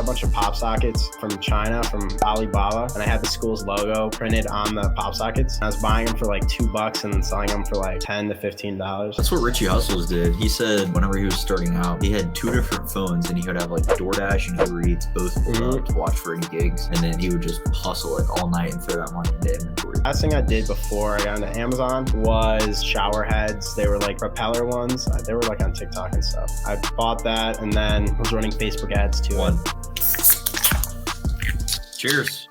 a bunch of pop sockets from China, from Alibaba, and I had the school's logo printed on the pop sockets. I was buying them for like $2 and then selling them for like $10 to $15. That's what Richie Hustles did. He said whenever he was starting out, he had 2 different phones and he would have like DoorDash and Uber Eats both to watch for any gigs. And then he would just hustle like all night and throw that money into inventory. Last thing I did before I got into Amazon was shower heads. They were like propeller ones. They were like on TikTok and stuff. I bought that and then was running Facebook ads to it. Cheers.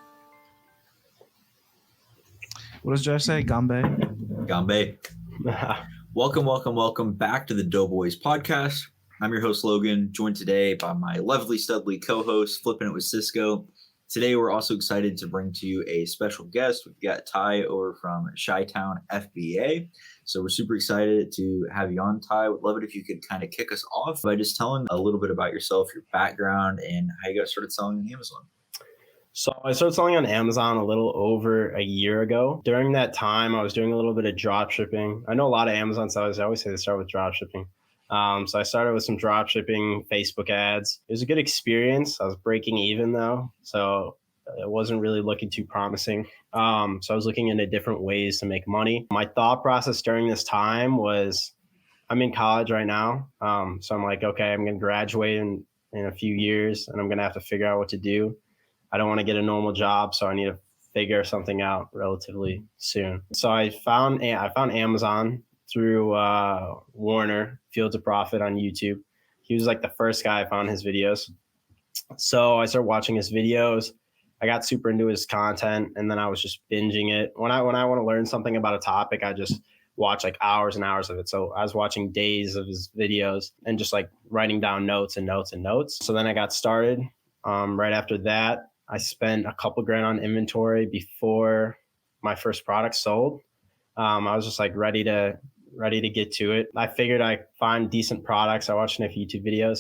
What does Josh say? Gambe? Welcome back to the Doughboys podcast. I'm your host, Logan, joined today by my lovely, studly co-host, Flipping It with Cisco. Today, we're also excited to bring to you a special guest. We've got Ty over from Chi-Town FBA. So we're super excited to have you on, Ty. Would love it if you could kind of kick us off by just telling a little bit about yourself, your background, and how you got started selling on Amazon. So I started selling on Amazon a little over a year ago. During that time, I was doing a little bit of drop shipping. I know a lot of Amazon sellers, I always say they start with drop shipping. So I started with some drop shipping, Facebook ads. It was a good experience. I was breaking even though, so it wasn't really looking too promising. So I was looking into different ways to make money. My thought process during this time was, I'm in college right now. So I'm like, okay, I'm going to graduate in a few years and I'm going to have to figure out what to do. I don't want to get a normal job, so I need to figure something out relatively soon. So I found Amazon through Warner, Fields of Profit on YouTube. He was like the first guy I found his videos. So I started watching his videos. I got super into his content, and then I was just binging it. When I want to learn something about a topic, I just watch like hours and hours of it. So I was watching days of his videos and just like writing down notes and notes and notes. So then I got started. Right after that, I spent a couple grand on inventory before my first product sold. I was just like ready to get to it. I figured I'd find decent products. I watched enough YouTube videos.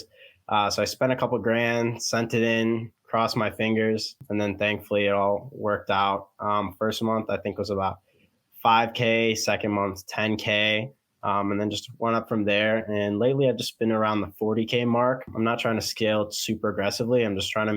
So I spent a couple grand, sent it in, crossed my fingers, and then thankfully it all worked out. First month, I think was about $5K, second month, $10K. And then just went up from there. And lately I've just been around the $40K mark. I'm not trying to scale super aggressively. I'm just trying to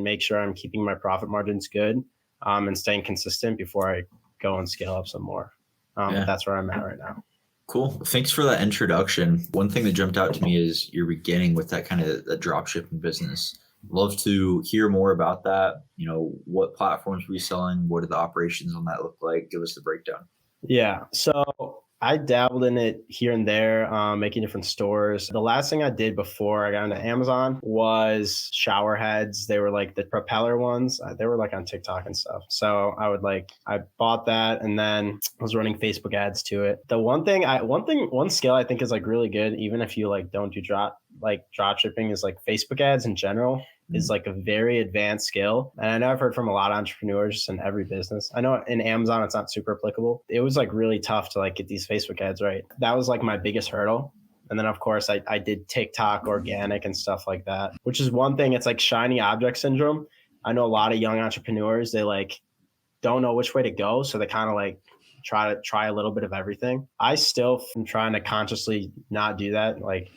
make sure I'm keeping my profit margins good, and staying consistent before I go and scale up some more. But that's where I'm at right now. Cool. Thanks for that introduction. One thing that jumped out to me is your beginning with that kind of a drop shipping business. Love to hear more about that. You know, what platforms were you selling? What did the operations on that look like? Give us the breakdown. Yeah. So I dabbled in it here and there, making different stores. The last thing I did before I got into Amazon was shower heads. They were like the propeller ones. They were like on TikTok and stuff. So I bought that and then was running Facebook ads to it. The one skill I think is like really good, even if you like don't do drop shipping, is like Facebook ads in general is like a very advanced skill. And I know I've heard from a lot of entrepreneurs in every business. I know in Amazon, it's not super applicable. It was like really tough to like get these Facebook ads right. That was like my biggest hurdle. And then of course I did TikTok, organic and stuff like that, which is one thing. It's like shiny object syndrome. I know a lot of young entrepreneurs, they like don't know which way to go. So they kind of like try a little bit of everything. I still am trying to consciously not do that. Like,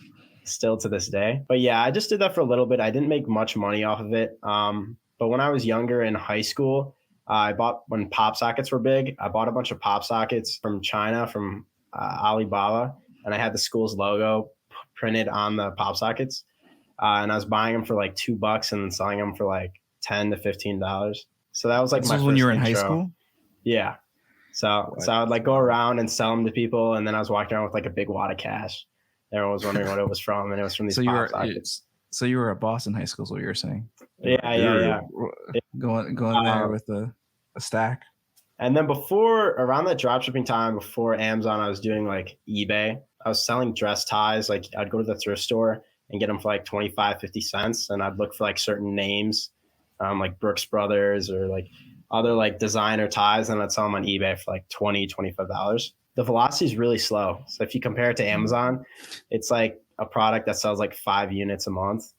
still to this day. But yeah, I just did that for a little bit. I didn't make much money off of it. But when I was younger in high school, when pop sockets were big, I bought a bunch of pop sockets from China, from Alibaba, and I had the school's logo printed on the pop sockets. And I was buying them for like $2 and then selling them for like $10 to $15. So that was like my first when you were in intro. high school? Yeah. So I would like go around and sell them to people. And then I was walking around with like a big wad of cash. Everyone was wondering what it was from, and it was from these pop sockets. So you were at Boston High School is what you were saying? Yeah. Going there with a stack. And then around that dropshipping time, before Amazon, I was doing like eBay. I was selling dress ties. Like I'd go to the thrift store and get them for like 25, 50 cents. And I'd look for like certain names, like Brooks Brothers or like other like designer ties. And I'd sell them on eBay for like $20, $25. The velocity is really slow. So if you compare it to Amazon, it's like a product that sells like 5 units a month,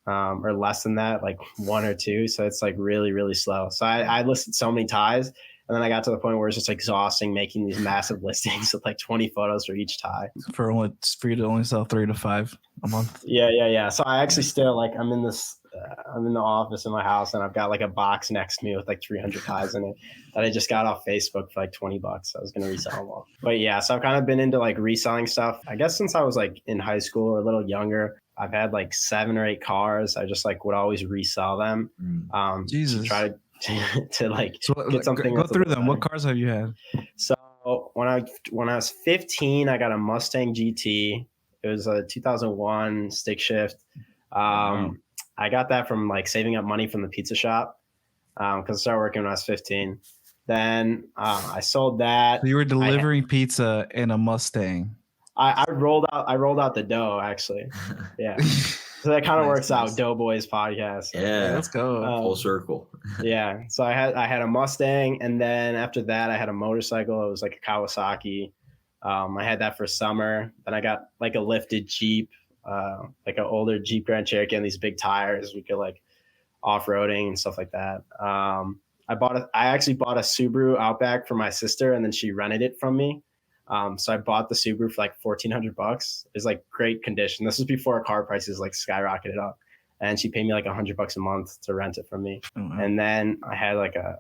or less than that, like 1 or 2. So it's like really, really slow. So I listed so many ties, and then I got to the point where it's just exhausting making these massive listings with like 20 photos for each tie. For you to only sell 3 to 5 a month. Yeah. So I actually still like, I'm in this I'm in the office in my house and I've got like a box next to me with like 300 ties in it that I just got off Facebook for like $20. I was going to resell them all. But yeah, so I've kind of been into like reselling stuff, I guess, since I was like in high school or a little younger. I've had like 7 or 8 cars. I just like would always resell them Jesus. to try to like get something. Go through them. What cars have you had? So when I was 15, I got a Mustang GT. It was a 2001 stick shift. I got that from like saving up money from the pizza shop because I started working when I was 15. Then I sold that. So you were delivering pizza in a Mustang. I rolled out the dough, actually. Yeah. So that kind of works out. Doughboys podcast. Yeah, let's go. Full circle. Yeah. So I had a Mustang, and then after that I had a motorcycle. It was like a Kawasaki. I had that for summer. Then I got like a lifted Jeep, like an older Jeep Grand Cherokee and these big tires. We could like off-roading and stuff like that. I actually bought a Subaru Outback for my sister, and then she rented it from me. So I bought the Subaru for like $1,400. It's like great condition. This was before car prices like skyrocketed up, and she paid me like $100 a month to rent it from me. Oh, wow. And then I had like a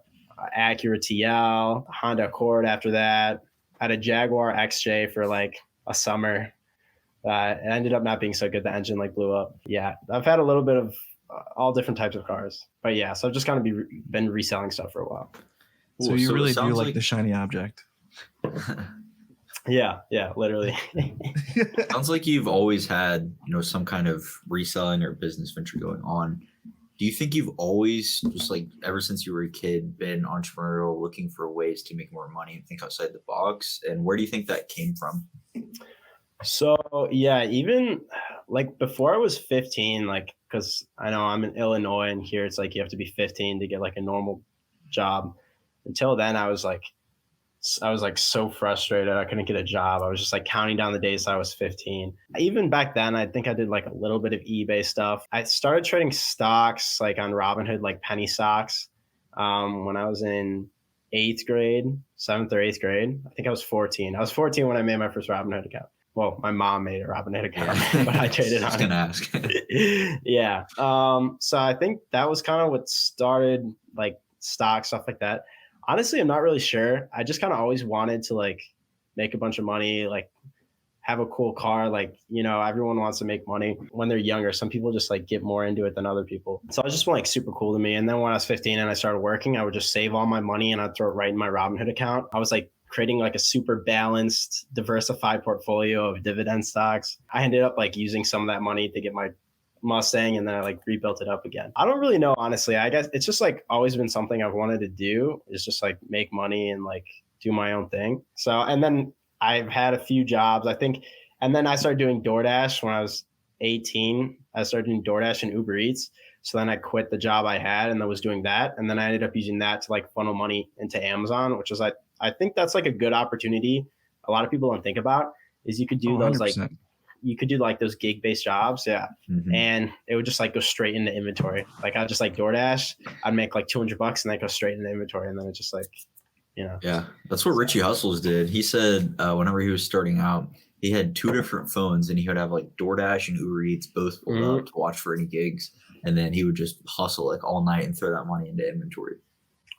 Acura TL, a Honda Accord after that. I had a Jaguar XJ for like a summer. It ended up not being so good. The engine like blew up. Yeah, I've had a little bit of all different types of cars. But yeah, so I've just kind of been reselling stuff for a while. So you really do like the shiny object. Yeah, literally. Sounds like you've always had, some kind of reselling or business venture going on. Do you think you've always, just like ever since you were a kid, been entrepreneurial, looking for ways to make more money and think outside the box? And where do you think that came from? So yeah, even like before I was 15, like, because I know I'm in Illinois and here it's like you have to be 15 to get like a normal job. Until then, I was like so frustrated. I couldn't get a job. I was just like counting down the days I was 15. Even back then, I think I did like a little bit of eBay stuff. I started trading stocks like on Robinhood, like penny stocks, when I was in 7th or 8th grade. I think I was 14. I was 14 when I made my first Robinhood account. Well, my mom made a Robinhood account, but I traded on it. I was gonna ask. Yeah. So I think that was kind of what started like stock stuff like that. Honestly, I'm not really sure. I just kind of always wanted to like make a bunch of money, like have a cool car. Like, everyone wants to make money when they're younger. Some people just like get more into it than other people. So it was just like super cool to me. And then when I was 15 and I started working, I would just save all my money and I'd throw it right in my Robinhood account. I was like creating like a super balanced, diversified portfolio of dividend stocks. I ended up like using some of that money to get my Mustang, and then I like rebuilt it up again. I don't really know, honestly. I guess it's just like always been something I've wanted to do, is just like make money and like do my own thing. So, and then I've had a few jobs, I think, and then I started doing DoorDash when I was 18. I started doing DoorDash and Uber Eats. So then I quit the job I had and I was doing that. And then I ended up using that to like funnel money into Amazon, which is I think that's like a good opportunity. A lot of people don't think about is you could do those 100%. like you could do like those gig-based jobs, yeah. Mhm. And it would just like go straight into inventory. Like I'd just like DoorDash, I'd make like $200 and then go straight into inventory, and then it's just like, Yeah, that's what Richie Hustles did. He said whenever he was starting out, he had 2 different phones, and he would have like DoorDash and Uber Eats both pulled up to watch for any gigs, and then he would just hustle like all night and throw that money into inventory.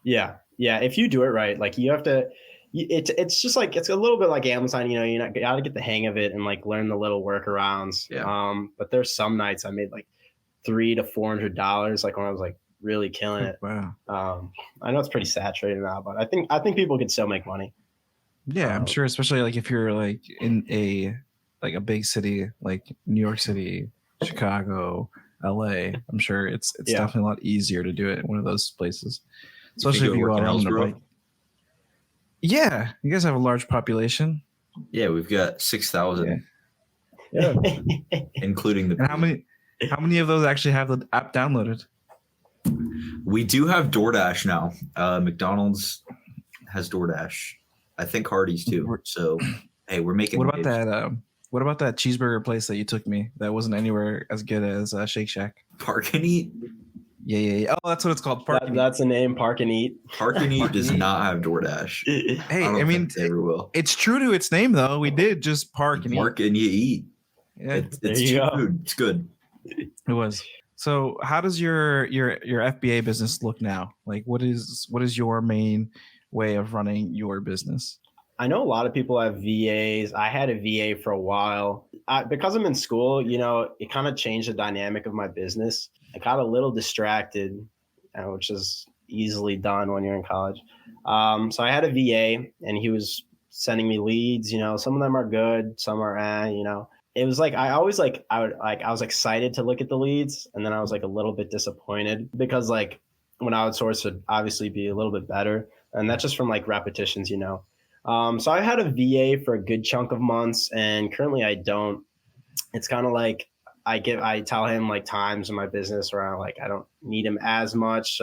Yeah. If you do it right, like you have to. It's just like it's a little bit like Amazon, you got to get the hang of it and like learn the little workarounds. Yeah. But there's some nights I made like $300 to $400, like when I was like really killing it. Wow. I know it's pretty saturated now, but I think people could still make money. Yeah, I'm sure, especially like if you're like in a big city like New York City, Chicago, LA. I'm sure it's definitely a lot easier to do it in one of those places, especially if you go out on a bike. Yeah, you guys have a large population. Yeah, we've got 6,000, Yeah. including the. And how many of those actually have the app downloaded? We do have DoorDash now. McDonald's has DoorDash. I think Hardee's too. So, hey, we're making. What about that? What about that cheeseburger place that you took me? That wasn't anywhere as good as Shake Shack. Park and Eat? Yeah. Oh, that's what it's called. Park and Eat. That's the name. Park and Eat. Park and Eat does not have DoorDash. Hey, I mean, they ever will. it's true to its name though. We did just park and eat. Park and you eat. Yeah, It's There you cheap go. food. It's good. it was. So how does your FBA business look now? Like what is your main way of running your business? I know a lot of people have VAs. I had a VA for a while. Because I'm in school, it kind of changed the dynamic of my business. I got a little distracted, which is easily done when you're in college. So I had a VA, and he was sending me leads. Some of them are good, some are It was like I always I was excited to look at the leads, and then I was like a little bit disappointed because like when I would source would obviously be a little bit better, and that's just from like repetitions. So I had a VA for a good chunk of months, and currently I don't. It's kind of like I tell him like times in my business where I don't need him as much.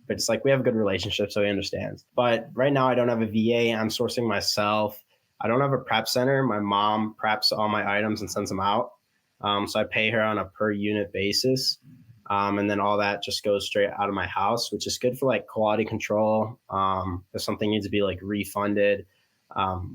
But it's like we have a good relationship, so he understands. But right now I don't have a VA. I'm sourcing myself. I don't have a prep center. My mom preps all my items and sends them out. So I pay her on a per unit basis. And then all that just goes straight out of my house, which is good for like quality control. If something needs to be like refunded,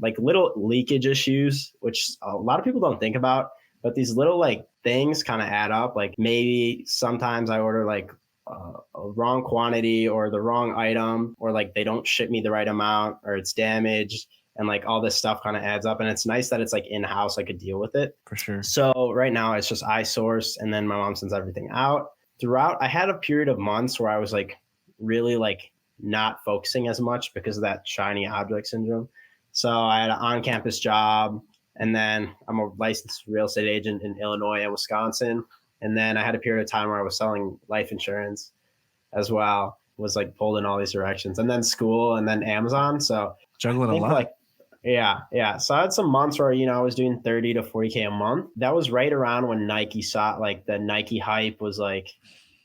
like little leakage issues, which a lot of people don't think about, but these little like things kind of add up. Like maybe sometimes I order like a wrong quantity or the wrong item, or like they don't ship me the right amount, or it's damaged. And like all this stuff kind of adds up, and it's nice that it's like in-house. I could deal with it For sure. So right now it's just I source, and then my mom sends everything out. Throughout, I had a period of months where I was like really like not focusing as much because of that shiny object syndrome. So I had an on-campus job, and then I'm a licensed real estate agent in Illinois and Wisconsin. And then I had a period of time where I was selling life insurance as well, was like pulled in all these directions, and then school, and then Amazon. So Juggling I think a lot. like, yeah. So I had some months where, I was doing 30 to 40K a month. That was right around when Nike saw like the Nike hype was like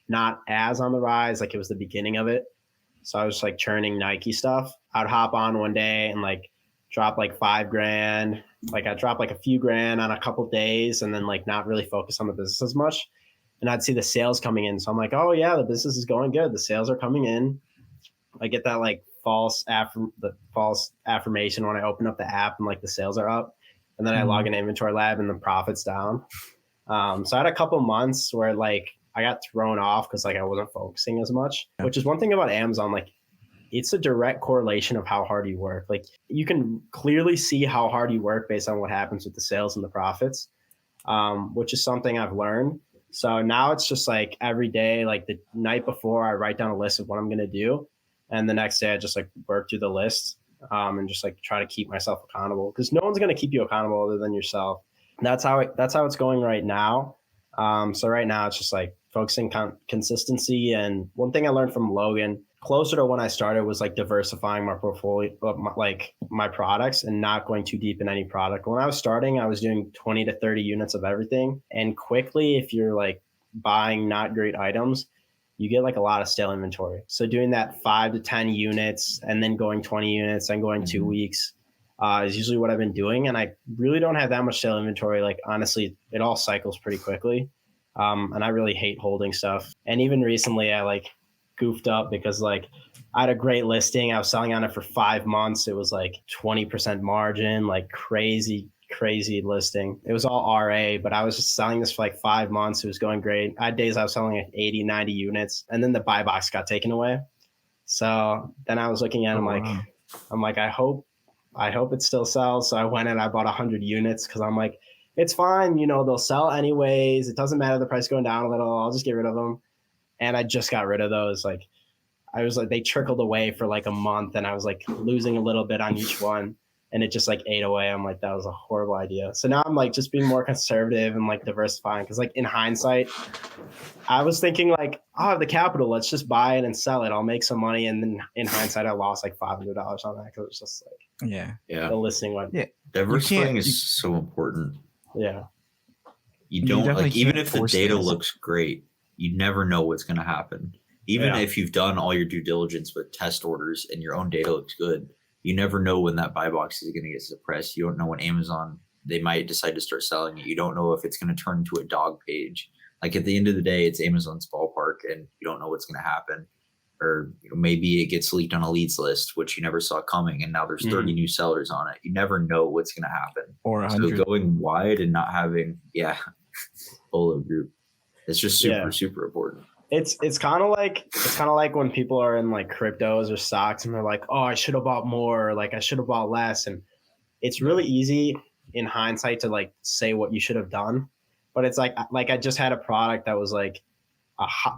not as on the rise. Like it was the beginning of it. So I was like churning Nike stuff. I'd hop on one day and like drop like $5,000. Like I'd drop like a few grand on a couple days, and then like not really focus on the business as much. And I'd see the sales coming in. So I'm like, oh yeah, the business is going good. The sales are coming in. I get that like false affirmation when I open up the app and like the sales are up, and then I log in Inventory Lab and the profit's down. So I had a couple months where like I got thrown off because like I wasn't focusing as much, which is one thing about Amazon. Like it's a direct correlation of how hard you work. Like you can clearly see how hard you work based on what happens with the sales and the profits, which is something I've learned. So now it's just like every day, like the night before, I write down a list of what I'm going to do. And the next day I just like work through the list, and just like try to keep myself accountable, because no one's going to keep you accountable other than yourself. That's how it's going right now. So right now it's just like focusing on consistency. And one thing I learned from Logan closer to when I started was like diversifying my portfolio, my products, and not going too deep in any product. When I was starting, I was doing 20 to 30 units of everything. And quickly, if you're like buying not great items, you get like a lot of stale inventory. So doing that 5 to 10 units and then going 20 units and going 2 weeks is usually what I've been doing. And I really don't have that much stale inventory. Like honestly, it all cycles pretty quickly. And I really hate holding stuff. And even recently I like goofed up because like I had a great listing. I was selling on it for 5 months. It was like 20% margin, like crazy listing. It was all RA, but I was just selling this for like 5 months. It was going great. I had days I was selling like 80, 90 units, and then the buy box got taken away. So then I was looking at it, I'm like, I hope it still sells. So I went and I bought 100 units because I'm like, it's fine. They'll sell anyways. It doesn't matter the price going down a little. I'll just get rid of them. And I just got rid of those. Like I was like, they trickled away for like a month, and I was like losing a little bit on each one. And it just like ate away. I'm like, that was a horrible idea. So now I'm like just being more conservative and like diversifying. Cause like in hindsight, I was thinking like, I'll have the capital. Let's just buy it and sell it. I'll make some money. And then in hindsight, I lost like $500 on that. Cause it's just like, the listing went. Yeah. Diversifying is so important. Yeah. You don't like, even if the data looks great, you never know what's going to happen. Even if you've done all your due diligence with test orders and your own data looks good, you never know when that buy box is going to get suppressed. You don't know when Amazon, they might decide to start selling it. You don't know if it's going to turn into a dog page. Like at the end of the day, it's Amazon's ballpark, and you don't know what's going to happen. Or maybe it gets leaked on a leads list, which you never saw coming, and now there's 30 new sellers on it. You never know what's going to happen. Or 100. So going wide and not having, Bolo group. It's just super important. It's kind of like when people are in like cryptos or stocks and they're like, oh, I should have bought more, or like I should have bought less. And it's really easy in hindsight to like say what you should have done. But it's like I just had a product that was like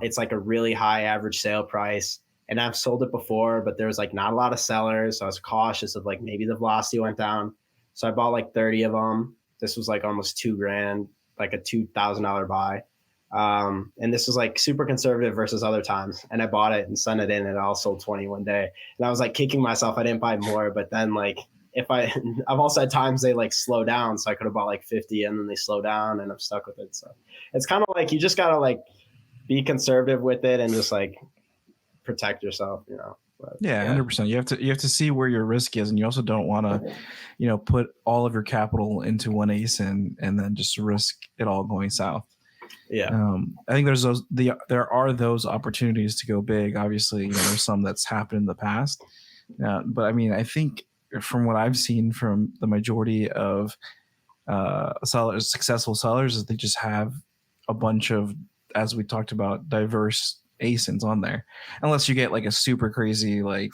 it's like a really high average sale price. And I've sold it before, but there was like not a lot of sellers. So I was cautious of like maybe the velocity went down. So I bought like 30 of them. This was like almost $2,000, like a $2,000 buy. And this was like super conservative versus other times. And I bought it and sent it in, and it all sold 20 one day. And I was like kicking myself I didn't buy more. But then like I've also had times they like slow down. So I could have bought like 50 and then they slow down and I'm stuck with it. So it's kind of like you just got to like be conservative with it and just like protect yourself, you know. But, yeah, 100%. You have to see where your risk is, and you also don't want to, you know, put all of your capital into one ASIN and then just risk it all going south. Yeah. I think there are those opportunities to go big. Obviously, you know, there's some that's happened in the past, but I mean, I think from what I've seen from the majority of successful sellers, is they just have a bunch of, as we talked about, diverse ASINs on there, unless you get like a super crazy, like,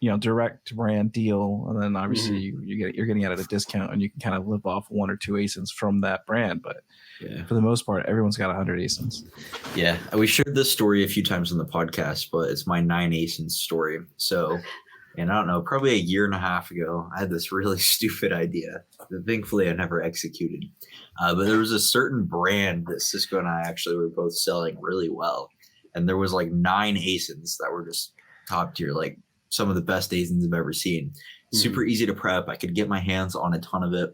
you know, direct brand deal, and then obviously you're getting it at a discount, and you can kind of live off one or two ASINs from that brand. But for the most part, everyone's got 100 ASINs. Yeah, we shared this story a few times on the podcast, but it's my 9 ASINs story. So, and I don't know, probably a year and a half ago, I had this really stupid idea that thankfully I never executed. But there was a certain brand that Cisco and I actually were both selling really well. And there was like 9 ASINs that were just top tier, like some of the best ASINs I've ever seen. Super easy to prep. I could get my hands on a ton of it.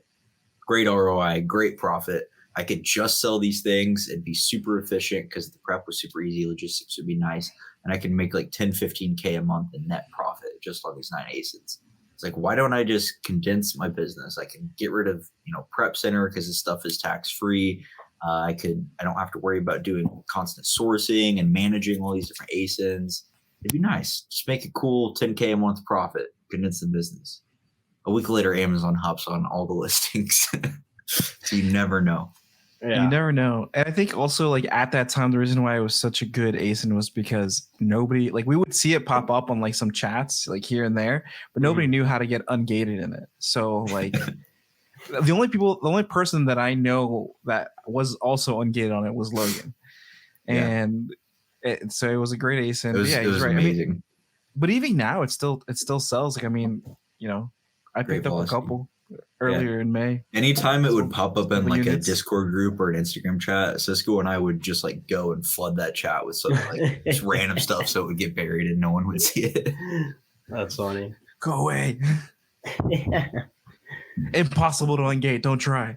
Great ROI, great profit. I could just sell these things and be super efficient because the prep was super easy. Logistics would be nice. And I can make like 10, 15K a month in net profit just on these 9 ASINs. It's like, why don't I just condense my business? I can get rid of, you know, prep center because this stuff is tax free. I don't have to worry about doing constant sourcing and managing all these different ASINs. It'd be nice. Just make a cool 10K a month profit, condense the business. A week later, Amazon hops on all the listings. So you never know. Yeah. You never know. And I think also, like, at that time, the reason why it was such a good ASIN was because nobody, like, we would see it pop up on like some chats, like here and there, but nobody knew how to get ungated in it. So like the only person that I know that was also ungated on it was Logan. And so it was a great ASIN. It was right. Amazing. I mean, but even now it still sells. Like, I mean, you know, I picked up a couple earlier in May. Anytime it would pop up in like a Discord group or an Instagram chat, Cisco and I would just like go and flood that chat with some like just random stuff so it would get buried and no one would see it. That's funny. Go away. Impossible to ungate. Don't try.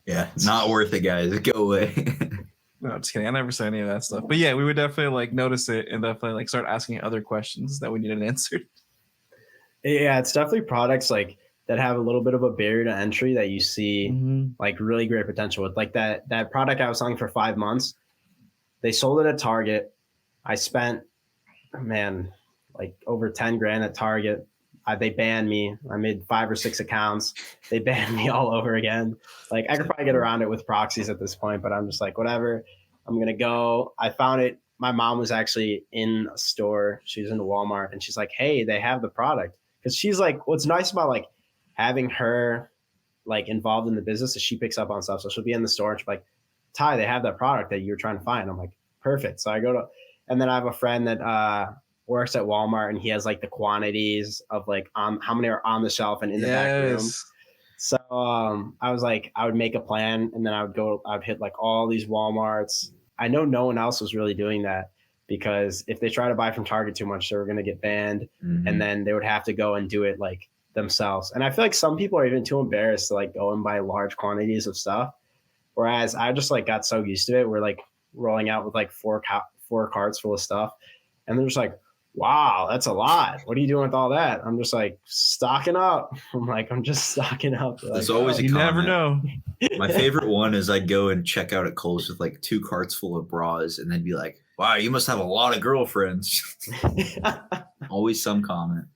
Yeah, not worth it, guys. Go away. No, I'm just kidding. I never say any of that stuff. But yeah, we would definitely like notice it and definitely like start asking other questions that we needed answered. Yeah, it's definitely products like that have a little bit of a barrier to entry that you see like really great potential with. Like that product I was selling for 5 months, they sold it at Target. I spent, like over 10 grand at Target. They banned me. I made 5 or 6 accounts. They banned me all over again. Like, I could probably get around it with proxies at this point, but I'm just like, whatever. I'm going to go. I found it. My mom was actually in a store. She was in Walmart, and she's like, hey, they have the product. Because she's like, what's nice about like having her like involved in the business is she picks up on stuff. So she'll be in the store and she'll be like, Ty, they have that product that you're trying to find. I'm like, perfect. So I go to, and then I have a friend that works at Walmart, and he has like the quantities of like how many are on the shelf and in the back room. So I was like, I would make a plan, and then I'd hit like all these Walmarts. I know no one else was really doing that, because if they try to buy from Target too much, they were going to get banned, and then they would have to go and do it like themselves. And I feel like some people are even too embarrassed to like go and buy large quantities of stuff. Whereas I just like got so used to it. We're like rolling out with like four carts full of stuff, and they're just like, wow, that's a lot. What are you doing with all that? I'm just like, stocking up. I'm just stocking up. There's like, always a you comment. never know. My favorite one is I'd go and check out at Kohl's with like 2 carts full of bras, and they'd be like, wow, you must have a lot of girlfriends. Always some comment.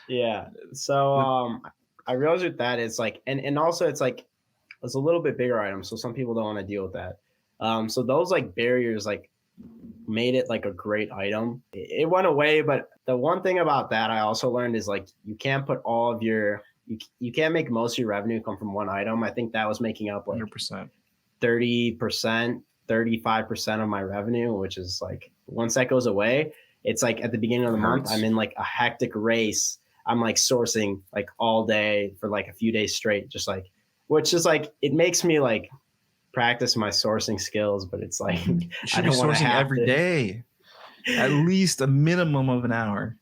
Yeah. So I realized with that, it's like, and also it's like, it's a little bit bigger item. So some people don't want to deal with that. So those like barriers like made it like a great item. It went away, but the one thing about that I also learned is like you can't put all of your you can't make most of your revenue come from one item. I think that was making up like 100%. 30%, 35% of my revenue, which is like once that goes away, it's like at the beginning of the month, I'm in like a hectic race. I'm like sourcing like all day for like a few days straight, just like, which is like, it makes me like practice my sourcing skills, but it's like, You should I be don't want to sourcing have every to. day, at least a minimum of an hour.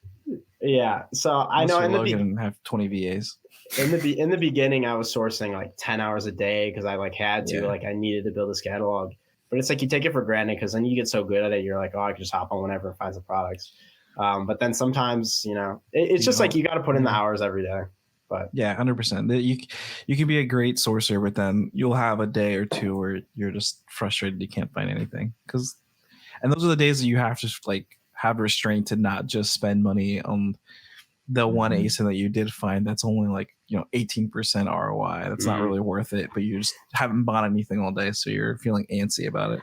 Yeah. So I Unless know you're in the Logan and have 20 VAs. in the beginning I was sourcing like 10 hours a day because I like had to, Yeah. like I needed to build this catalog. But it's like you take it for granted because then you get so good at it, you're like, oh, I can just hop on whenever and find some products. But then sometimes, you know, it's just like you got to put in the hours every day. But yeah, 100%. You can be a great sourcer, but then you'll have a day or two where you're just frustrated you can't find anything. And those are the days that you have to like have restraint to not just spend money on the one ASIN that you did find that's only like 18% ROI. That's not really worth it, but you just haven't bought anything all day, so you're feeling antsy about it.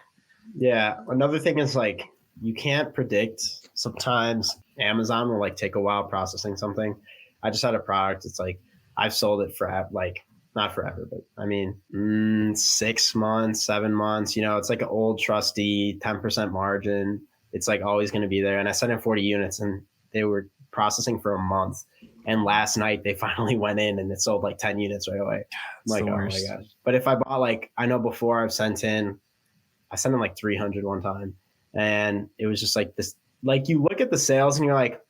Yeah, another thing is like you can't predict. Sometimes Amazon will like take a while processing something. I just had a product. It's like I've sold it for like not forever, but I mean 6 months, 7 months. It's like an old trusty 10% margin. It's like always going to be there. And I sent in 40 units, and they were processing for a month, and last night they finally went in and it sold like 10 units right away. I'm like, oh my gosh. But if I bought like, I know before I sent in like 300 one time, and it was just like this, like you look at the sales and you're like,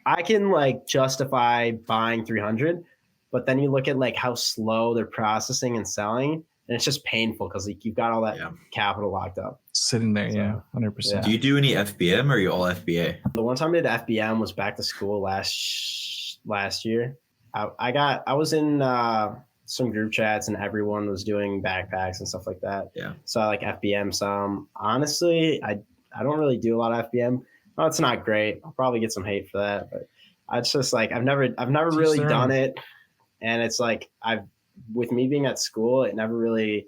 I can like justify buying 300, but then you look at like how slow they're processing and selling, and it's just painful because like you've got all that capital locked up sitting there. So, 100%. Do you do any FBM or are you all FBA? The one time I did FBM was back to school last year. I was in some group chats and everyone was doing backpacks and stuff like that. Yeah. So I like FBM some. Honestly, I don't really do a lot of FBM. Well, it's not great. I'll probably get some hate for that, but it's just like I've never really done it, and it's like with me being at school, it never really.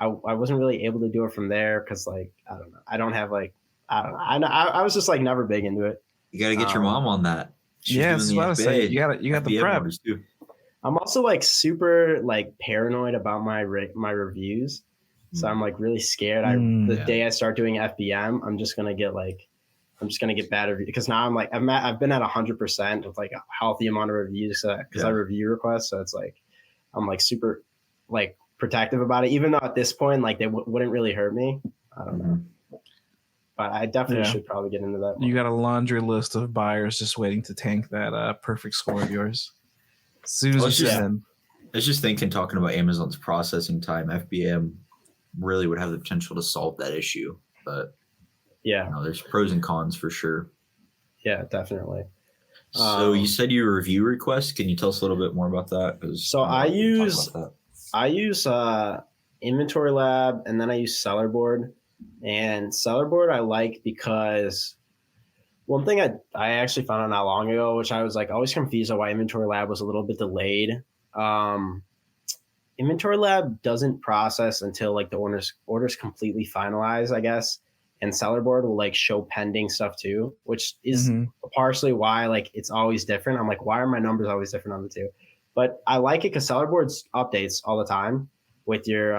I wasn't really able to do it from there because like I don't know. I don't have like I don't know. I was just like never big into it. You got to get your mom on that. She's that's what I was saying. You got the prep. Too. I'm also like super like paranoid about my reviews, so I'm like really scared. The day I start doing FBM, I'm just gonna get bad reviews because now I'm like I've been at 100% with like a healthy amount of reviews because I review requests, so it's like I'm like super like protective about it, even though at this point like they wouldn't really hurt me. I don't know. But I definitely should probably get into that one. You got a laundry list of buyers just waiting to tank that perfect score of yours. As soon as I was just thinking, talking about Amazon's processing time, FBM really would have the potential to solve that issue. But there's pros and cons for sure. Yeah, definitely. So you said you review requests. Can you tell us a little bit more about that? So I use Inventory Lab, and then I use Sellerboard. And Sellerboard I like because one thing I actually found out not long ago, which I was like always confused on why Inventory Lab was a little bit delayed. Inventory Lab doesn't process until like the orders completely finalized, I guess. And Sellerboard will like show pending stuff too, which is partially why like it's always different. I'm like, why are my numbers always different on the two? But I like it because Sellerboard updates all the time with your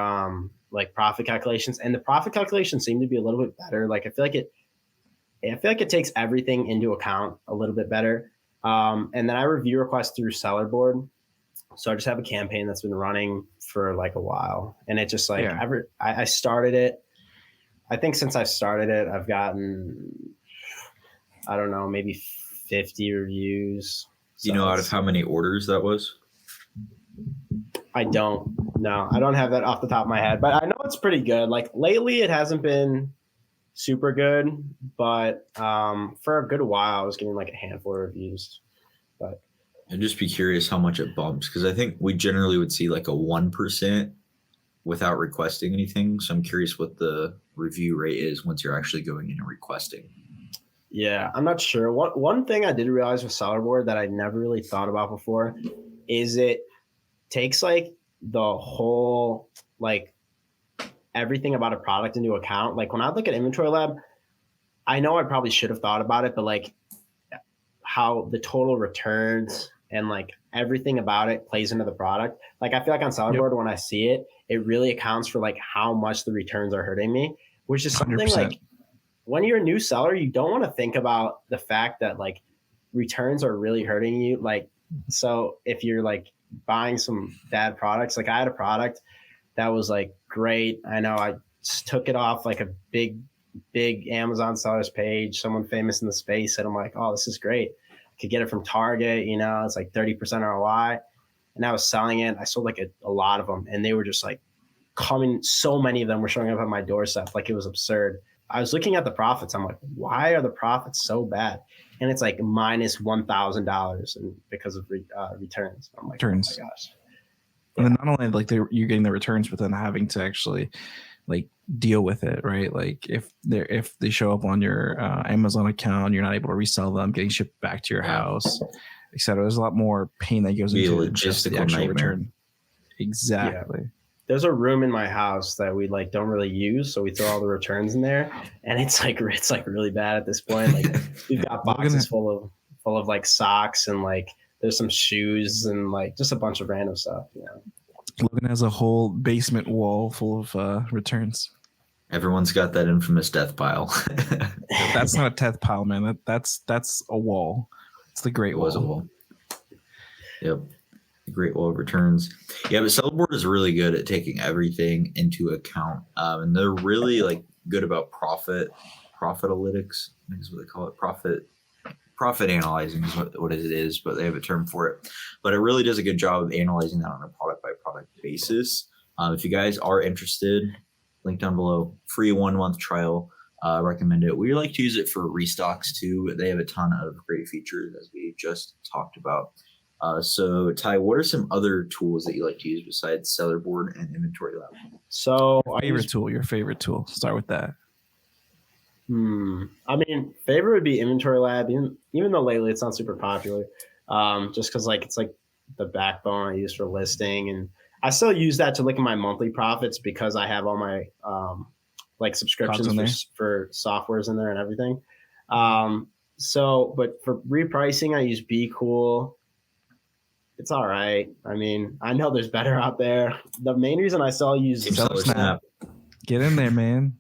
like profit calculations, and the profit calculations seem to be a little bit better. Like I feel like it takes everything into account a little bit better. And then I review requests through Sellerboard. So I just have a campaign that's been running for like a while, and it just like I started it. I think since I started it, I've gotten, I don't know, maybe 50 reviews. Do you know out of how many orders that was? I don't know. I don't have that off the top of my head, but I know it's pretty good. Like lately it hasn't been super good, but for a good while I was getting like a handful of reviews. But I'd just be curious how much it bumps, because I think we generally would see like a 1% without requesting anything. So I'm curious what the review rate is once you're actually going in and requesting. Yeah, I'm not sure. One thing I did realize with Sellerboard that I never really thought about before is it takes like the whole like everything about a product into account. Like when I look at Inventory Lab, I know I probably should have thought about it, but like how the total returns and like everything about it plays into the product. Like I feel like on Sellerboard, when I see it, it really accounts for like how much the returns are hurting me, which is something 100%. like when you're a new seller, you don't want to think about the fact that like returns are really hurting you. Like, so if you're like buying some bad products, like I had a product that was like great. I know I just took it off like a big Amazon sellers page. Someone famous in the space said, I'm like, oh, this is great. I could get it from Target, you know, it's like 30% ROI. And I was selling it. I sold like a lot of them, and they were just like coming. So many of them were showing up at my doorstep. Like it was absurd. I was looking at the profits. I'm like, why are the profits so bad? And it's like minus $1,000 because of returns. I'm like, Returns. oh my gosh. And then not only like you're getting the returns, but then having to actually like deal with it, right? Like if they show up on your Amazon account, you're not able to resell them, getting shipped back to your house, etc. There's a lot more pain that goes into just the actual return. Exactly. Yeah. There's a room in my house that we like don't really use, so we throw all the returns in there, and it's like really bad at this point. Like we've got boxes full of like socks, and like there's some shoes and like just a bunch of random stuff. You know, Logan has a whole basement wall full of returns. Everyone's got that infamous death pile. That's not a death pile, man. That's a wall. It's the Great Wall. It was a wall. Yep. Great Wall of Returns. Yeah, but Sellerboard is really good at taking everything into account, and they're really like good about profit analytics. I think is what they call it. Profit analyzing is what it is, but they have a term for it. But it really does a good job of analyzing that on a product by product basis. If you guys are interested, link down below. Free 1 month trial. Recommend it. We like to use it for restocks too. They have a ton of great features, as we just talked about. So Ty, what are some other tools that you like to use besides Sellerboard and Inventory Lab? So your favorite tool. Start with that. I mean, favorite would be Inventory Lab, even though lately it's not super popular. Just because like it's like the backbone I use for listing, and I still use that to look at my monthly profits because I have all my like subscriptions for softwares in there and everything. So, but for repricing, I use Be Cool. It's all right. I mean, I know there's better out there. The main reason I still use Snap. Get in there, man.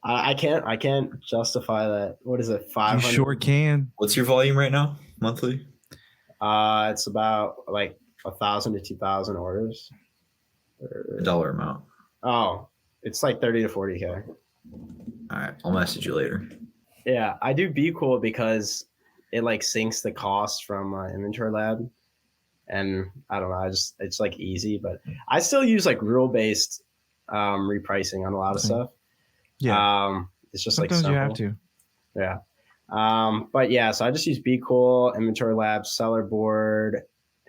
I can't justify that. What is it? 500? You sure can. What's your volume right now, monthly? It's about like 1,000 to 2,000 orders. A dollar amount. Oh, it's like 30 to 40K. All right, I'll message you later. Yeah, I do Be Cool because it like syncs the cost from Inventory Lab. And I don't know, it's like easy, but I still use like rule-based repricing on a lot of stuff. Yeah. It's just sometimes like simple. You have to. Yeah. But yeah, so I just use Be Cool, Inventory Lab, Sellerboard,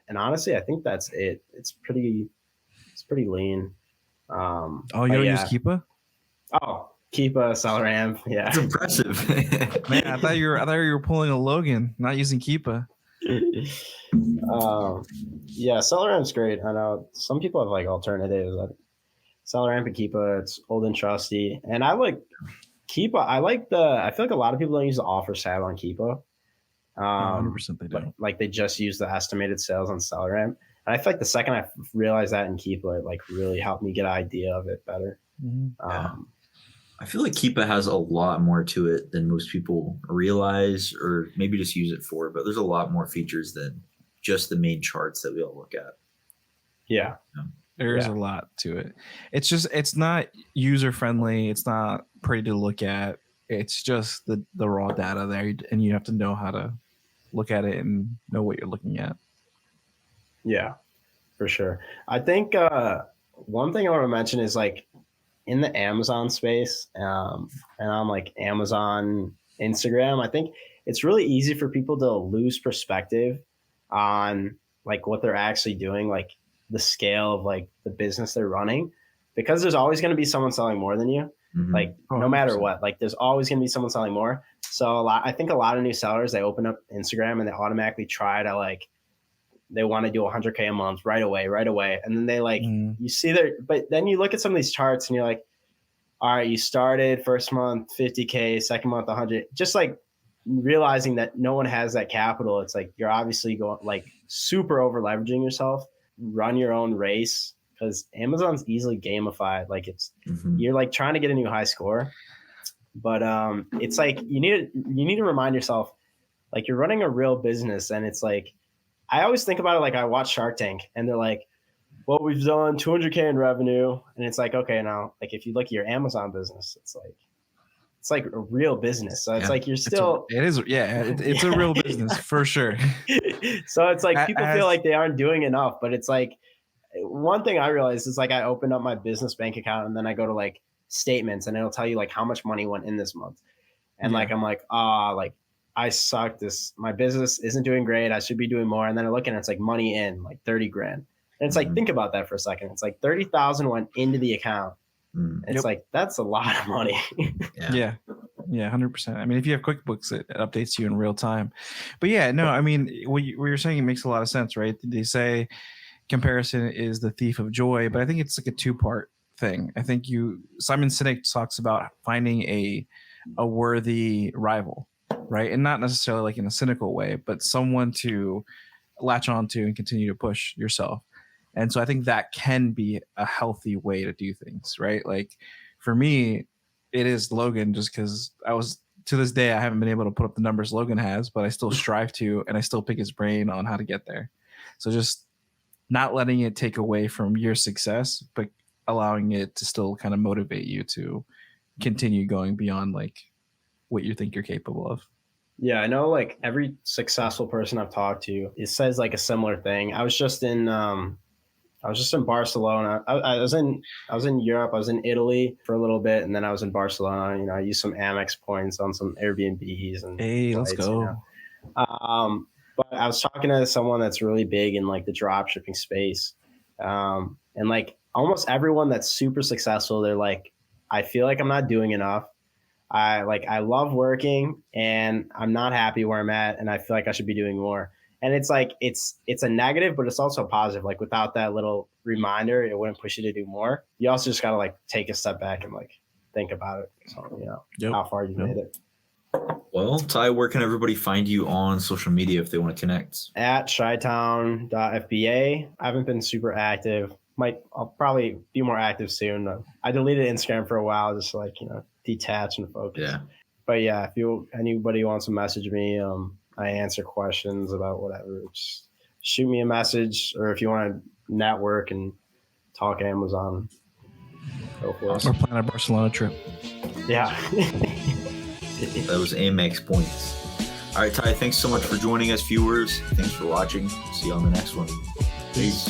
and honestly, I think that's it. It's pretty lean. You don't use Keepa? Oh, Keepa, SellerAmp. Yeah. That's impressive. Man, I thought you were pulling a Logan, not using Keepa. Yeah, SellerAmp's great. I know some people have like alternatives. SellerAmp and Keepa, it's old and trusty. And I like Keepa. I feel like a lot of people don't use the offers tab on Keepa. 100% they do. Like they just use the estimated sales on SellerAmp. And I feel like the second I realized that in Keepa, it like really helped me get an idea of it better. Mm-hmm. I feel like Keepa has a lot more to it than most people realize, or maybe just use it for. But there's a lot more features than just the main charts that we all look at. Yeah. There's a lot to it. It's not user friendly. It's not pretty to look at. It's just the raw data there, and you have to know how to look at it and know what you're looking at. Yeah, for sure. I think one thing I want to mention is like in the Amazon space and on like Amazon Instagram, I think it's really easy for people to lose perspective on like what they're actually doing, like the scale of like the business they're running, because there's always going to be someone selling more than you. Mm-hmm. Like no matter what, like there's always going to be someone selling more. So I think a lot of new sellers, they open up Instagram and they automatically try to like, they want to do 100K a month right away. And then they like, you see but then you look at some of these charts and you're like, all right, you started first month 50K, second month 100, just like realizing that no one has that capital. It's like you're obviously going like super over leveraging yourself. Run your own race, because Amazon's easily gamified. Like you're like trying to get a new high score, but it's like you need to remind yourself like you're running a real business. And it's like I always think about it like I watch Shark Tank and they're like, well, we've done 200K in revenue, and it's like, okay, now like if you look at your Amazon business, it's like a real business. So it's like you're still it's a real business for sure. So it's like people feel like they aren't doing enough, but it's like one thing I realized is like I opened up my business bank account and then I go to like statements and it'll tell you like how much money went in this month. And like I'm like, like I suck. My business isn't doing great. I should be doing more. And then I look and it's like money in like 30 grand. And it's like, think about that for a second. It's like 30,000 went into the account. It's like, that's a lot of money. Yeah, 100%. I mean, if you have QuickBooks, it updates you in real time. But yeah, no, I mean, what you're saying, it makes a lot of sense, right? They say comparison is the thief of joy, but I think it's like a two-part thing. I think Simon Sinek talks about finding a worthy rival, right? And not necessarily like in a cynical way, but someone to latch onto and continue to push yourself. And so I think that can be a healthy way to do things, right? Like for me, it is Logan, just because to this day, I haven't been able to put up the numbers Logan has, but I still strive to, and I still pick his brain on how to get there. So just not letting it take away from your success, but allowing it to still kind of motivate you to continue going beyond like what you think you're capable of. Yeah, I know like every successful person I've talked to, it says like a similar thing. I was just in Barcelona. I was in Europe. I was in Italy for a little bit, and then I was in Barcelona. You know, I used some Amex points on some Airbnbs and hey, let's go. You know? But I was talking to someone that's really big in like the drop shipping space, and like almost everyone that's super successful, they're like, I feel like I'm not doing enough. I love working, and I'm not happy where I'm at, and I feel like I should be doing more. And it's like, it's a negative, but it's also a positive. Like without that little reminder, it wouldn't push you to do more. You also just got to like take a step back and like think about it. So, you know, how far you made it. Well, Ty, where can everybody find you on social media if they want to connect? At shytown.fba. I haven't been super active. I'll probably be more active soon. I deleted Instagram for a while, just like, you know, detach and focus. Yeah. But yeah, if anybody wants to message me, I answer questions about whatever. Just shoot me a message, or if you want to network and talk Amazon, go for it. Or plan a Barcelona trip. Yeah. Those Amex points. All right, Ty, thanks so much for joining us, viewers. Thanks for watching. See you on the next one. Peace.